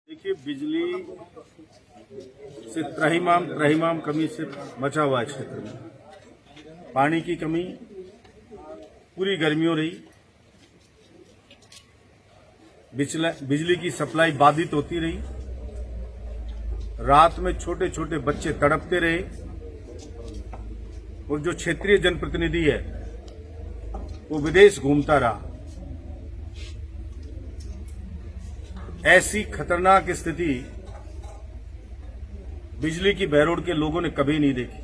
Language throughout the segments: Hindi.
देखिए, बिजली से त्राहिमाम कमी से मचा हुआ है क्षेत्र में। पानी की कमी पूरी गर्मियों रही। बिजली की सप्लाई बाधित होती रही। रात में छोटे छोटे बच्चे तड़पते रहे और जो क्षेत्रीय जनप्रतिनिधि है वो विदेश घूमता रहा। ऐसी खतरनाक स्थिति बिजली की बहरोड के लोगों ने कभी नहीं देखी।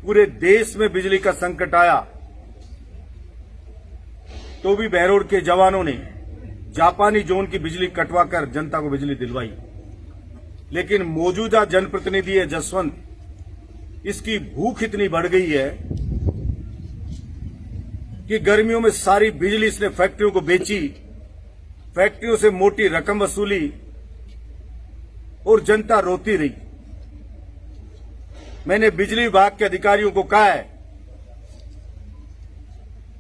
पूरे देश में बिजली का संकट आया तो भी बहरोड के जवानों ने जापानी जोन की बिजली कटवाकर जनता को बिजली दिलवाई। लेकिन मौजूदा जनप्रतिनिधि है जसवंत, इसकी भूख इतनी बढ़ गई है कि गर्मियों में सारी बिजली इसने फैक्ट्रियों को बेची, फैक्ट्रियों से मोटी रकम वसूली और जनता रोती रही। मैंने बिजली विभाग के अधिकारियों को कहा है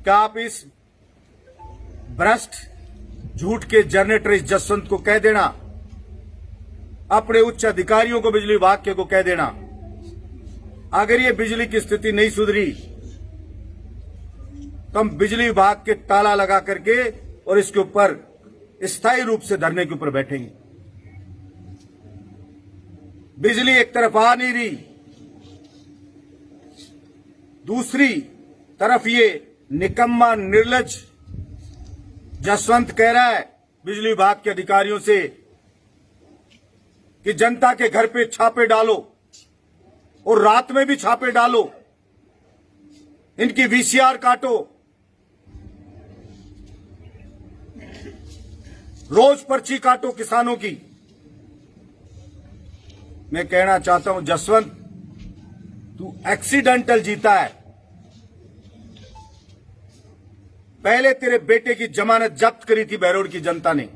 कि आप इस भ्रष्ट झूठ के जनरेटर इस जसवंत को कह देना, अपने उच्च अधिकारियों को बिजली विभाग के को कह देना, अगर ये बिजली की स्थिति नहीं सुधरी तो हम बिजली विभाग के ताला लगा करके और इसके ऊपर स्थायी रूप से धरने के ऊपर बैठेंगे। बिजली एक तरफ आ नहीं रही, दूसरी तरफ ये निकम्मा निर्लज जसवंत कह रहा है बिजली विभाग के अधिकारियों से कि जनता के घर पे छापे डालो और रात में भी छापे डालो, इनकी वीसीआर काटो, रोज पर्ची काटो किसानों की। मैं कहना चाहता हूं जसवंत, तू एक्सीडेंटल जीता है। पहले तेरे बेटे की जमानत जब्त करी थी बहरोड की जनता ने,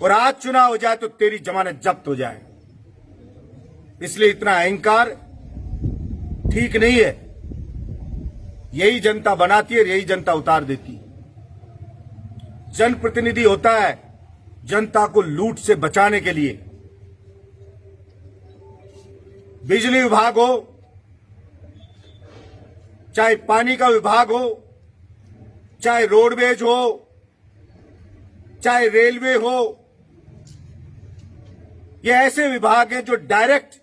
और आज चुनाव हो जाए तो तेरी जमानत जब्त हो जाए। इसलिए इतना अहंकार ठीक नहीं है। यही जनता बनाती है, यही जनता उतार देती है। जनप्रतिनिधि होता है जनता को लूट से बचाने के लिए। बिजली विभाग हो, चाहे पानी का विभाग हो, चाहे रोडवेज हो, चाहे रेलवे हो, ये ऐसे विभाग हैं जो डायरेक्ट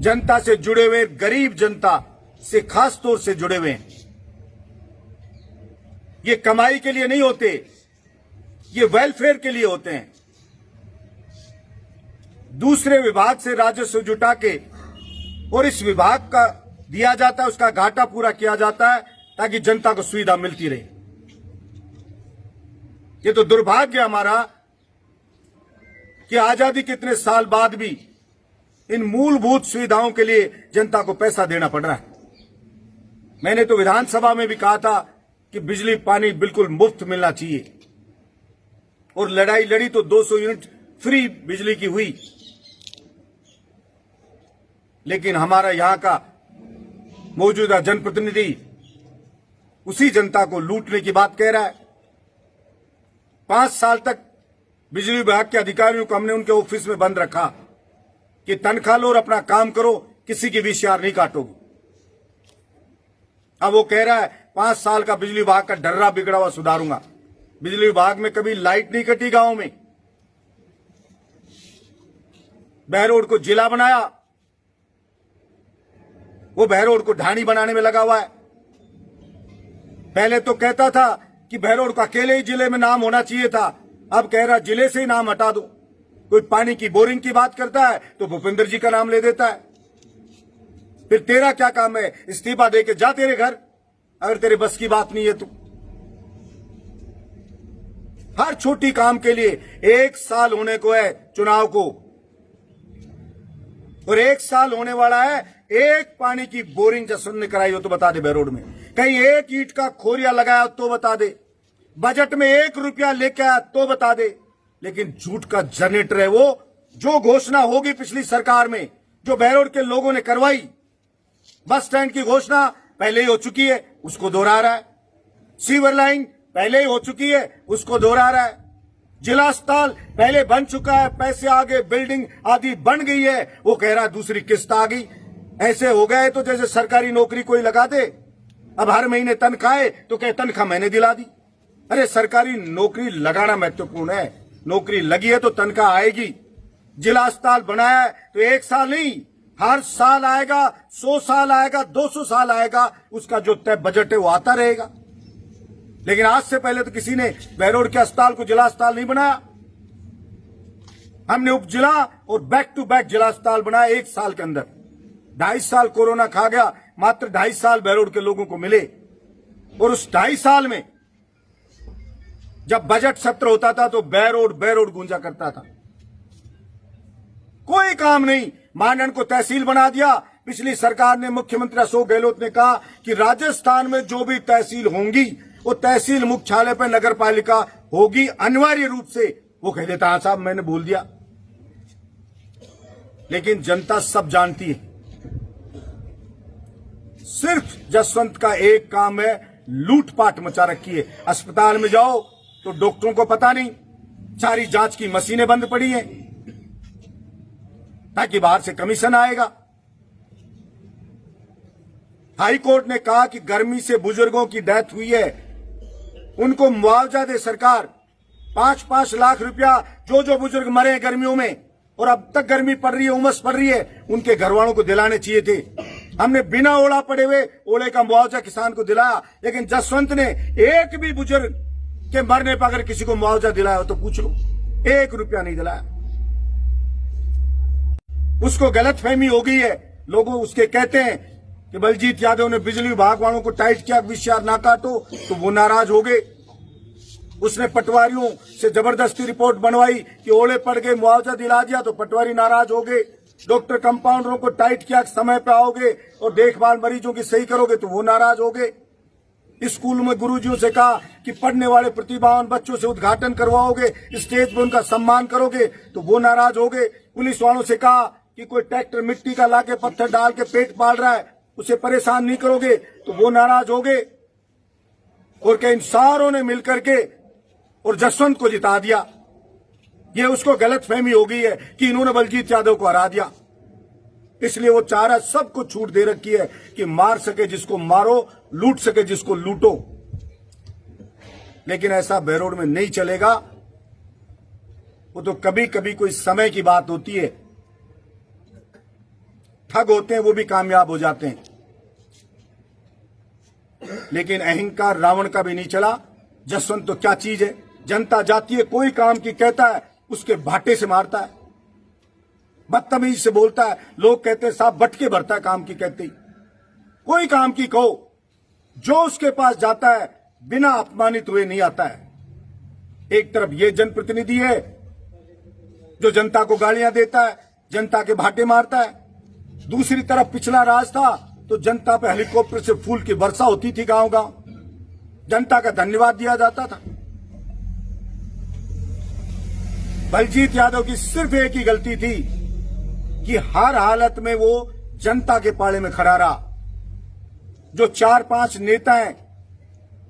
जनता से जुड़े हुए, गरीब जनता से खास तौर से जुड़े हुए हैं। ये कमाई के लिए नहीं होते, ये वेलफेयर के लिए होते हैं। दूसरे विभाग से राजस्व जुटा के और इस विभाग का दिया जाता है, उसका घाटा पूरा किया जाता है ताकि जनता को सुविधा मिलती रहे। ये तो दुर्भाग्य हमारा कि आजादी के इतने साल बाद भी इन मूलभूत सुविधाओं के लिए जनता को पैसा देना पड़ रहा है। मैंने तो विधानसभा में भी कहा था कि बिजली पानी बिल्कुल मुफ्त मिलना चाहिए, और लड़ाई लड़ी तो 200 यूनिट फ्री बिजली की हुई। लेकिन हमारा यहां का मौजूदा जनप्रतिनिधि उसी जनता को लूटने की बात कह रहा है। 5 साल तक बिजली विभाग के अधिकारियों को हमने उनके ऑफिस में बंद रखा कि तनख्वाह लो और अपना काम करो, किसी की वीसीआर नहीं काटोगे। अब वो कह रहा है 5 साल का बिजली विभाग का डर्रा बिगड़ा हुआ सुधारूंगा। बिजली विभाग में कभी लाइट नहीं कटी गांव में। बहरोड को जिला बनाया, वो बहरोड को ढाणी बनाने में लगा हुआ है। पहले तो कहता था कि बहरोड का अकेले ही जिले में नाम होना चाहिए था, अब कह रहा जिले से ही नाम हटा दो। कोई पानी की बोरिंग की बात करता है तो भूपेंद्र जी का नाम ले देता है। फिर तेरा क्या काम है? इस्तीफा दे के जा तेरे घर, अगर तेरे बस की बात नहीं है तो। हर छोटी काम के लिए 1 साल होने को है चुनाव को, और 1 साल होने वाला है। एक पानी की बोरिंग जसवंत ने कराई हो तो बता दे बहरोड में। कहीं एक ईंट का खोरिया लगाया तो बता दे। बजट में 1 रुपया लेके आया तो बता दे। लेकिन झूठ का जनरेटर है वो। जो घोषणा होगी पिछली सरकार में, जो बहरोड के लोगों ने करवाई, बस स्टैंड की घोषणा पहले ही हो चुकी है, उसको दोहरा रहा है। सीवर लाइन पहले ही हो चुकी है, उसको दोहरा रहा है। जिला अस्पताल पहले बन चुका है, पैसे आ गए, बिल्डिंग आदि बन गई है, वो कह रहा है दूसरी किस्त आ गई। ऐसे हो गए तो जैसे सरकारी नौकरी कोई लगा दे, अब हर महीने तनख्वाह तो कहे तनख्वाह मैंने दिला दी। अरे सरकारी नौकरी लगाना महत्वपूर्ण है, नौकरी लगी है तो तनख्वाह आएगी। जिला अस्पताल बनाया है तो 1 साल नहीं, हर साल आएगा, 100 साल आएगा, 200 साल आएगा, उसका जो तय बजट है वो आता रहेगा। लेकिन आज से पहले तो किसी ने बहरोड के अस्पताल को जिला अस्पताल नहीं बनाया। हमने उप जिला और बैक टू बैक जिला अस्पताल बनाया 1 साल के अंदर। 2.5 साल कोरोना खा गया, मात्र 2.5 साल बहरोड के लोगों को मिले। और उस 2.5 साल में जब बजट सत्र होता था तो बहरोड गूंजा करता था। कोई काम नहीं, मानन को तहसील बना दिया। पिछली सरकार ने, मुख्यमंत्री अशोक गहलोत ने कहा कि राजस्थान में जो भी तहसील होंगी वो तहसील मुख्यालय पर नगर पालिका होगी अनिवार्य रूप से। वो कह देता हाँ साहब मैंने बोल दिया। लेकिन जनता सब जानती है, सिर्फ जसवंत का एक काम है, लूटपाट मचा रखी है। अस्पताल में जाओ तो डॉक्टरों को पता नहीं, सारी जांच की मशीनें बंद पड़ी हैं ताकि बाहर से कमीशन आएगा। हाई कोर्ट ने कहा कि गर्मी से बुजुर्गों की डेथ हुई है, उनको मुआवजा दे सरकार। 5-5 लाख रुपया जो बुजुर्ग मरे हैं गर्मियों में और अब तक गर्मी पड़ रही है, उमस पड़ रही है, उनके घर वालों को दिलाने चाहिए थे। हमने बिना ओला पड़े हुए ओले का मुआवजा किसान को दिलाया। लेकिन जसवंत ने एक भी बुजुर्ग के मरने पर अगर किसी को मुआवजा दिलाया हो तो पूछ लो, 1 रुपया नहीं दिलाया। उसको गलतफहमी हो गई है, लोगों उसके कहते हैं कि बलजीत यादव ने बिजली विभाग वालों को टाइट किया, विषयार ना काटो, तो वो नाराज हो गए। उसने पटवारियों से जबरदस्ती रिपोर्ट बनवाई कि ओले पड़ गए, मुआवजा दिला दिया, तो पटवारी नाराज हो गए। डॉक्टर कंपाउंडरों को टाइट किया, समय पे आओगे और देखभाल मरीजों की सही करोगे, तो वो नाराज हो गए। स्कूल में गुरुजियों से कहा कि पढ़ने वाले प्रतिभावान बच्चों से उद्घाटन करवाओगे, स्टेज पर उनका सम्मान करोगे, तो वो नाराज हो गए। पुलिस वालों से कहा कि कोई ट्रैक्टर मिट्टी का लाके पत्थर डाल के पेट पाल रहा है, उसे परेशान नहीं करोगे, तो वो नाराज हो गए। और क्या इन सारों ने मिलकर के और जसवंत को जिता दिया। ये उसको गलतफहमी हो गई है कि इन्होंने बलजीत यादव को हरा दिया, इसलिए वो चाह रहा, सबको छूट दे रखी है कि मार सके जिसको मारो, लूट सके जिसको लूटो। लेकिन ऐसा बहरोड में नहीं चलेगा। वो तो कभी कभी कोई समय की बात होती है, ठग होते हैं वो भी कामयाब हो जाते हैं। लेकिन अहंकार रावण का भी नहीं चला। जसवंत तो क्या चीज है, जनता जाती है, कोई काम की कहता है उसके भाटे से मारता है, बदतमीज से बोलता है। लोग कहते हैं साहब बटके भरता है काम की कहते ही। कोई काम की कहो, जो उसके पास जाता है बिना अपमानित हुए नहीं आता है। एक तरफ ये जनप्रतिनिधि है जो जनता को गालियां देता है, जनता के भाटे मारता है। दूसरी तरफ पिछला राज था तो जनता पे हेलीकॉप्टर से फूल की वर्षा होती थी, गांव गांव जनता का धन्यवाद दिया जाता था। बलजीत यादव की सिर्फ एक ही गलती थी कि हर हालत में वो जनता के पाले में खड़ा रहा। जो 4-5 नेता हैं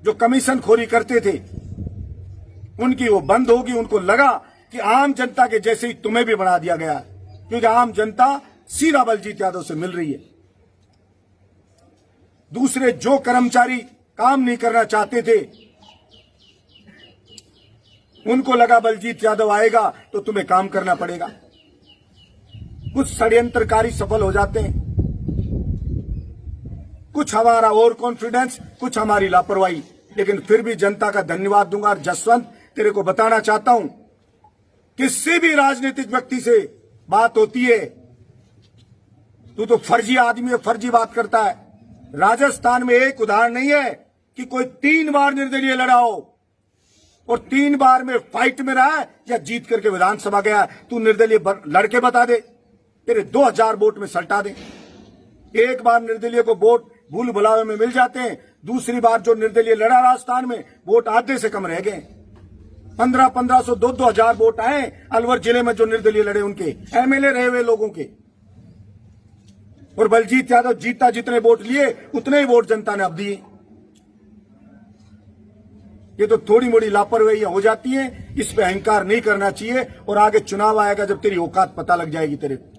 जो कमीशन खोरी करते थे, उनकी वो बंद होगी। उनको लगा कि आम जनता के जैसे ही तुम्हें भी बना दिया गया, क्योंकि आम जनता सीधा बलजीत यादव से मिल रही है। दूसरे जो कर्मचारी काम नहीं करना चाहते थे, उनको लगा बलजीत यादव आएगा तो तुम्हें काम करना पड़ेगा। कुछ षड्यंत्रकारी सफल हो जाते हैं, कुछ हमारा ओवर कॉन्फिडेंस, कुछ हमारी लापरवाही, लेकिन फिर भी जनता का धन्यवाद दूंगा। और जसवंत, तेरे को बताना चाहता हूं, किसी भी राजनीतिक व्यक्ति से बात होती है, तू तो फर्जी आदमी है, फर्जी बात करता है। राजस्थान में एक उदाहरण नहीं है कि कोई 3 बार निर्दलीय लड़ा हो और 3 बार में फाइट में रहा है या जीत करके विधानसभा गया। तू निर्दलीय लड़के बता दे, तेरे 2000 वोट में सल्टा दे। एक बार निर्दलीय को वोट भूल भुलावे में मिल जाते हैं, दूसरी बार जो निर्दलीय लड़ा राजस्थान में, वोट आधे से कम रह गए। 1500 2-2000 वोट आए अलवर जिले में जो निर्दलीय लड़े, उनके एमएलए रहे हुए लोगों के। और बलजीत यादव जीता, जितने वोट लिए उतने ही वोट जनता ने अब दिए। ये तो थोड़ी मोड़ी लापरवाहियां हो जाती हैं, इस पे अहंकार नहीं करना चाहिए। और आगे चुनाव आएगा जब तेरी औकात पता लग जाएगी तेरे को।